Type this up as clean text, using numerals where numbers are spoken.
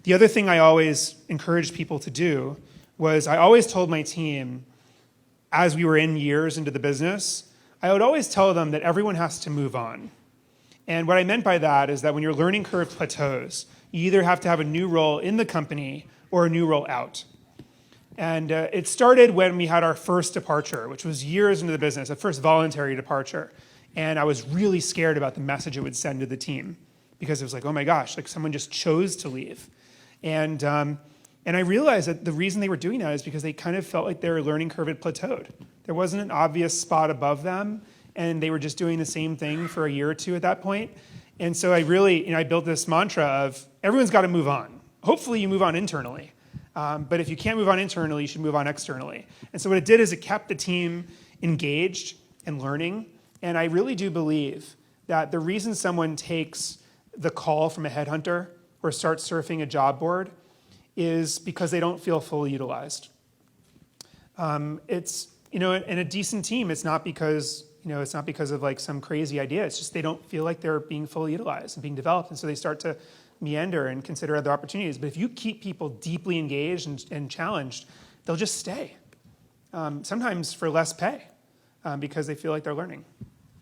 The other thing I always encouraged people to do was I always told my team, as we were in years into the business, I would always tell them that everyone has to move on. And what I meant by that is that when your learning curve plateaus, you either have to have a new role in the company or a new role out. And it started when we had our first departure, which was years into the business, a first voluntary departure. And I was really scared about the message it would send to the team because it was like, oh my gosh, like someone just chose to leave. And I realized that the reason they were doing that is because they kind of felt like their learning curve had plateaued. There wasn't an obvious spot above them, and they were just doing the same thing for a year or two at that point. And so I really, I built this mantra of everyone's got to move on. Hopefully you move on internally. But if you can't move on internally, you should move on externally. And so what it did is it kept the team engaged and learning. And I really do believe that the reason someone takes the call from a headhunter or starts surfing a job board is because they don't feel fully utilized. It's, in a decent team, it's not because, of like some crazy idea. It's just they don't feel like they're being fully utilized and being developed. And so they start to meander and consider other opportunities. But if you keep people deeply engaged and challenged, they'll just stay. Sometimes for less pay because they feel like they're learning.